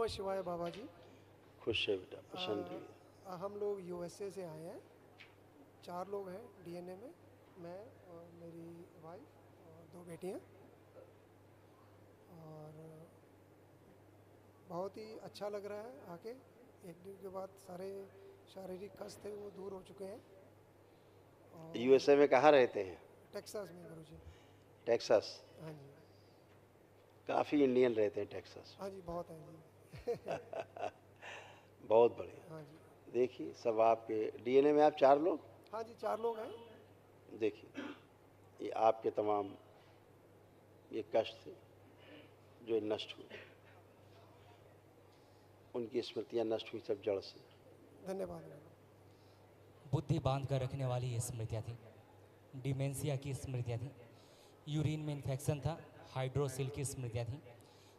नमः शिवाय बाबा जी। खुश है बेटा, प्रसन्न रहिए। हम लोग यूएसए से आए हैं। 4 लोग हैं डीएनए में, मैं और मेरी वाइफ और 2 बेटियां। और बहुत ही अच्छा लग रहा है आके। एक दिन के बाद सारे शारीरिक कष्ट थे वो दूर हो चुके हैं। और यूएसए में कहाँ रहते हैं? टेक्सास में गुरुजी। टेक्सास। हाँ जी। काफ़ी इंडियन रहते हैं टेक्सास हाँ जी, बहुत है जी। में। बहुत बढ़िया। हाँ जी। देखिए सब आपके डीएनए में आप 4 लोग। हाँ जी, 4 लोग हैं। देखिए ये आपके तमाम ये कष्ट थे जो नष्ट हुए, उनकी स्मृतियाँ नष्ट हुई सब जड़ से। धन्यवाद। बुद्धि बांध कर रखने वाली ये स्मृतियाँ थी, डिमेंशिया की स्मृतियाँ थी, यूरिन में इन्फेक्शन था, हाइड्रोसिल की स्मृतियाँ थी,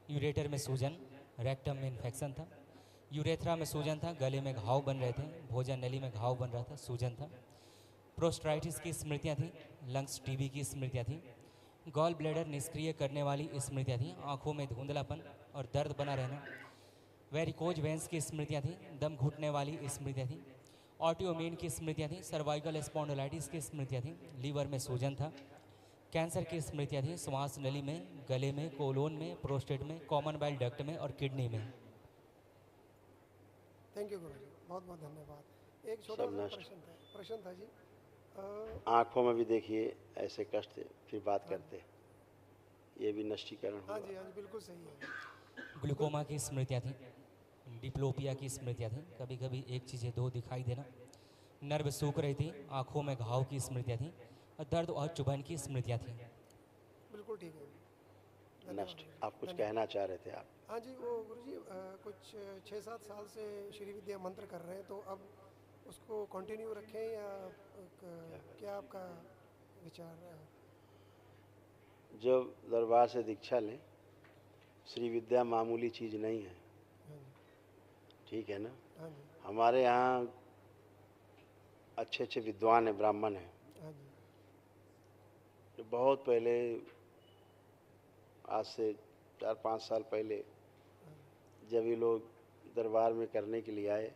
यूरेटर में सूजन, रेक्टम में इन्फेक्शन था, यूरेथ्रा में सूजन था, गले में घाव बन रहे थे, भोजन नली में घाव बन रहा था, सूजन था, प्रोस्टाइटिस की स्मृतियाँ थी, लंग्स टीबी की स्मृतियाँ थी, गॉल ब्लैडर निष्क्रिय करने वाली स्मृतियाँ थी, आंखों में धुंधलापन और दर्द बना रहना, वेरिकोज वेंस की स्मृतियाँ थी, दम घुटने वाली स्मृतियाँ थी, ऑटोइम्यून की स्मृतियाँ थी, सर्वाइकल स्पॉन्डिलाइटिस की स्मृतियाँ थी, लीवर में सूजन था, कैंसर की स्मृतियाँ थी, श्वास नली में, गले में, कोलोन में, प्रोस्टेट में, कॉमन बाइल डक्ट में और किडनी में। थैंक यू गुरुजी, बहुत बहुत धन्यवाद। एक छोटा सब सा नष्ट। प्रश्न था जी। आँखों में भी देखिए ऐसे कष्ट थे, फिर बात हाँ करते हैं। ये भी नष्टीकरण हाँ हुआ। जी, हाँ जी, बिल्कुल सही है। ग्लूकोमा की स्मृतियाँ थी, डिप्लोपिया की स्मृतियाँ थी, कभी कभी एक चीज़ें दो दिखाई देना, नर्व सूख रही थी, आंखों में घाव की स्मृतियाँ थी और दर्द और चुभन की स्मृतियाँ थी। बिल्कुल ठीक है। धन्यवाद नष्ट। गुरुजी, आप कुछ धन्यवाद। कहना चाह रहे थे आप? हाँ जी, वो गुरुजी कुछ 6-7 साल से श्री विद्या मंत्र कर रहे हैं, तो अब उसको कंटिन्यू रखें या क्या आपका विचार है? जब दरबार से दीक्षा लें, श्री विद्या मामूली चीज़ नहीं है, हाँ जी। ठीक है ना? हाँ जी। हमारे यहाँ अच्छे अच्छे विद्वान हैं, ब्राह्मण हैं, हाँ जी। जो बहुत पहले, आज से 4-5 साल पहले, हाँ जी। जब ये लोग दरबार में करने के लिए आए,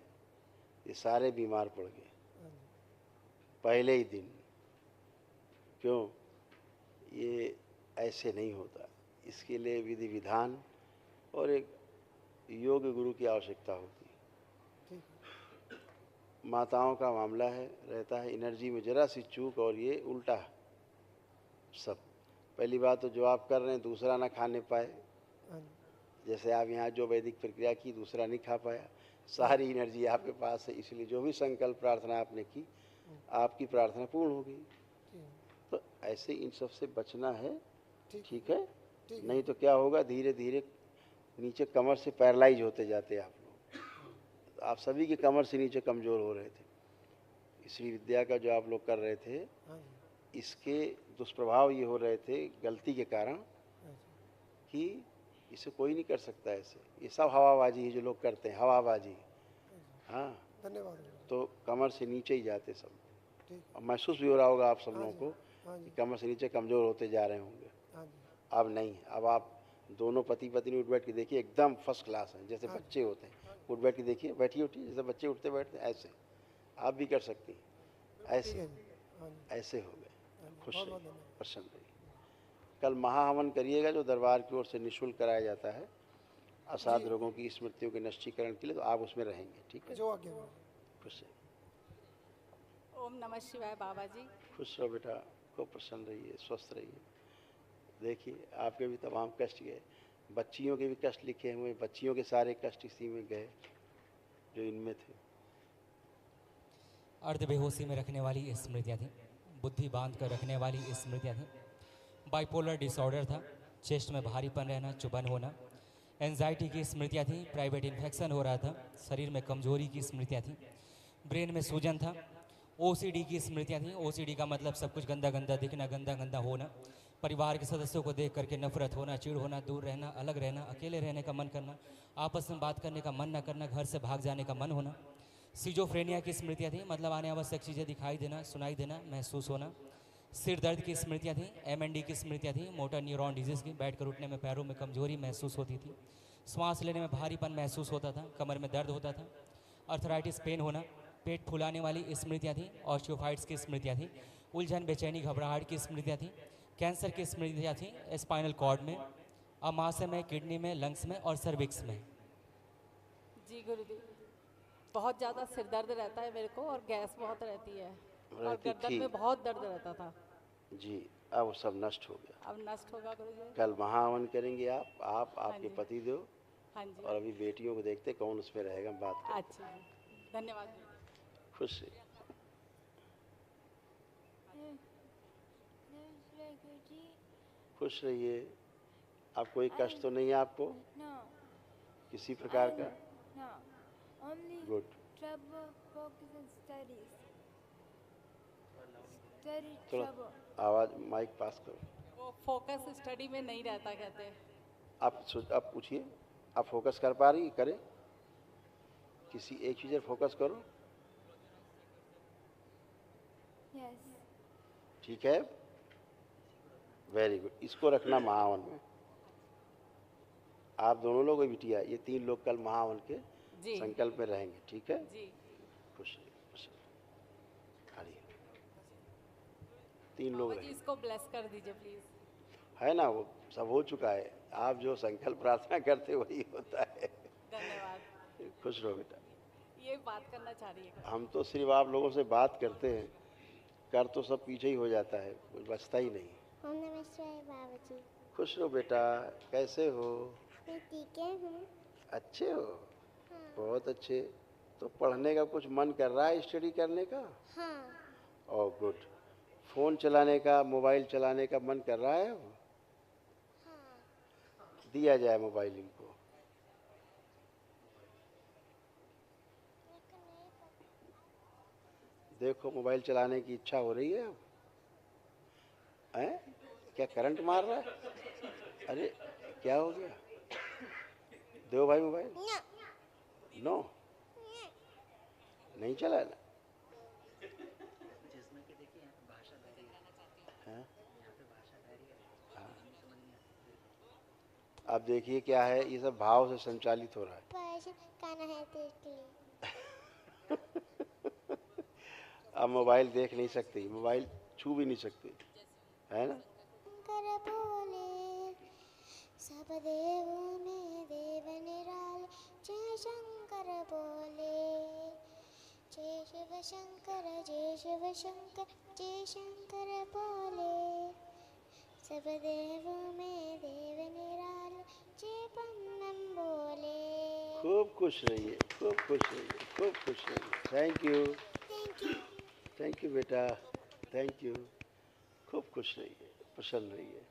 ये सारे बीमार पड़ गए हाँ जी। पहले ही दिन। क्यों? ये ऐसे नहीं होता, इसके लिए विधि विधान और एक योग गुरु की आवश्यकता होती है। ठीक है। माताओं का मामला है, रहता है एनर्जी में ज़रा सी चूक और ये उल्टा सब। पहली बात तो जो आप कर रहे हैं दूसरा ना खाने पाए, हाँ जी। जैसे आप यहाँ जो वैदिक प्रक्रिया की दूसरा नहीं खा पाया, सारी एनर्जी आपके पास है, इसलिए जो भी संकल्प प्रार्थना आपने की, आपकी प्रार्थना पूर्ण हो गई। ठीक है। तो ऐसे इन सब से बचना है, ठीक है? ठीक है। नहीं तो क्या होगा, धीरे धीरे नीचे कमर से पैरालाइज होते जाते आप लोग। आप सभी की कमर से नीचे कमज़ोर हो रहे थे। श्री विद्या का जो आप लोग कर रहे थे, हाँ जी। इसके दुष्प्रभाव ये हो रहे थे गलती के कारण हाँ जी। कि इसे कोई नहीं कर सकता ऐसे। ये सब हवाबाजी है जो लोग करते हैं, हवाबाजी। हाँ, धन्यवाद गुरुजी। तो कमर से नीचे ही जाते सब। ठीक। और महसूस भी हो रहा होगा आप सब हाँ लोगों जी। को हाँ कि जी। कमर से नीचे कमज़ोर होते जा रहे होंगे। हाँ जी। अब नहीं, अब आप दोनों पति पत्नी उठ बैठ के देखिए, एकदम फर्स्ट क्लास हैं, जैसे हाँ बच्चे होते हैं। उठ बैठ के देखिए, बैठिए उठिए, जैसे बच्चे उठते बैठते हैं, ऐसे आप भी कर सकती हैं। ठीक ऐसे है जी। हाँ जी। ऐसे हो गए। हाँ जी, खुश बहुत रहिए, बहुत धन्यवाद। प्रसन्न रहिए। कल महाहवन करिएगा जो दरबार की ओर से निःशुल्क कराया जाता है असाध रोगों की स्मृतियों के नष्टीकरण के लिए, तो आप उसमें रहेंगे, ठीक है? जो आज्ञा गुरुजी। खुश रहिए। ओम नमः शिवाय बाबा जी। खुश रहो बेटा, खूब प्रसन्न रहिए, स्वस्थ रहिए। देखिए आपके भी तमाम कष्ट गए, बच्चियों के भी कष्ट लिखे हुए, बच्चियों के सारे कष्ट इसी में गए जो इनमें थे। अर्ध बेहोशी में रखने वाली स्मृतियाँ थी, बुद्धि बांध कर रखने वाली स्मृतियाँ थी, बाइपोलर डिसऑर्डर था, चेस्ट में भारीपन रहना, चुभन होना, एंजाइटी की स्मृतियाँ थी, प्राइवेट इन्फेक्शन हो रहा था, शरीर में कमजोरी की स्मृतियाँ थी, ब्रेन में सूजन था, ओसीडी की स्मृतियाँ थी। ओसीडी का मतलब सब कुछ गंदा गंदा दिखना, गंदा गंदा होना, परिवार के सदस्यों को देख करके नफरत होना, चिढ़ होना, दूर रहना, अलग रहना, अकेले रहने का मन करना, आपस में बात करने का मन न करना, घर से भाग जाने का मन होना। सिजोफ्रेनिया की स्मृतियाँ थी, मतलब आने आवश्यक चीज़ें दिखाई देना, सुनाई देना, महसूस होना। सिर दर्द की स्मृतियाँ थी, एमएनडी की स्मृतियाँ थी, मोटर न्यूरॉन डिजीज़ की, बैठ कर उठने में पैरों में कमजोरी महसूस होती थी। श्वास लेने में भारीपन महसूस होता था, कमर में दर्द होता था, अर्थराइटिस पेन होना, पेट फुलाने वाली स्मृतियाँ थी, ऑस्टियोफाइट्स की स्मृतियाँ थी, उलझन बेचैनी घबराहट की स्मृतियाँ थी, कैंसर की स्मृतियाँ थी स्पाइनल कॉर्ड में, अमाशय में, किडनी में, लंग्स में और सर्विक्स में। जी गुरुदेव, बहुत ज़्यादा सिर दर्द रहता है मेरे को और गैस बहुत रहती है और रहती गर्दन थी। में बहुत दर्द रहता था। जी, अब वो सब नष्ट हो गया। अब नष्ट होगा गुरुदेव। कल महाहवन करेंगे आप हाँ आपके जी। पति देव, हाँ जी। और अभी बेटियों को देखते कौन उस पर रहेगा, बात करते। अच्छा जी, धन्यवाद गुरुदेव। खुश रहिए। खुश रहिए। अब कोई कष्ट तो नहीं है आपको No, किसी प्रकार का? no. Only good. trouble, focus on studies. Study थोड़ा trouble. आवाज़ माइक पास करो। वो फोकस स्टडी में नहीं रहता कहते हैं। आप पूछिए, आप फोकस कर पा रही? करें, किसी एक चीज़ पर फोकस करो। Yes. ठीक है, वेरी गुड। इसको रखना महावन में। आप दोनों लोग बिटिया, ये 3 लोग कल महावन के जी संकल्प में रहेंगे। ठीक है, जी। खुश रहिए, खुश रहिए। खड़ी है। 3 लोग बाबा जी रहेंगे, इसको ब्लेस कर दीजिए प्लीज। है ना? वो सब हो चुका है। आप जो संकल्प प्रार्थना करते वही होता है। धन्यवाद। खुश रहो बेटा। ये बात करना चाह रही है। हम तो सिर्फ आप लोगों से बात करते हैं, कर तो सब पीछे ही हो जाता है, कुछ बचता ही नहीं। ओम नमः शिवाय बाबा जी। खुश रहो बेटा। कैसे हो? मैं ठीक हूँ। अच्छे हो? बहुत अच्छे। तो पढ़ने का कुछ मन कर रहा है, स्टडी करने का? हाँ। Oh good. फ़ोन चलाने का, मोबाइल चलाने का मन कर रहा है? हाँ। दिया जाए मोबाइल इनको। देखो मोबाइल चलाने की इच्छा हो रही है अब? हैं? क्या करंट मार रहा है? अरे क्या हो गया? दो भाई मोबाइल। नो, नहीं चलाना। हाँ? हाँ। अब देखिए क्या है, ये सब भाव से संचालित हो रहा है। पैसा खाना है देख ली। अब मोबाइल देख नहीं सकती, मोबाइल छू भी नहीं सकती, है ना? शंकर बोले सब देवों में देव निराले, जय शंकर बोले जय शिव शंकर, जय शिव शंकर, जय शंकर बोले सब देवों में देव निराले, जय पन्नम बोले। खूब खुश रहिए, खूब खुश रहिए, खूब खुश रहिए। Thank you, thank you. Thank you बेटा, थैंक यू। खूब खुश रहिए, प्रसन्न रहिए।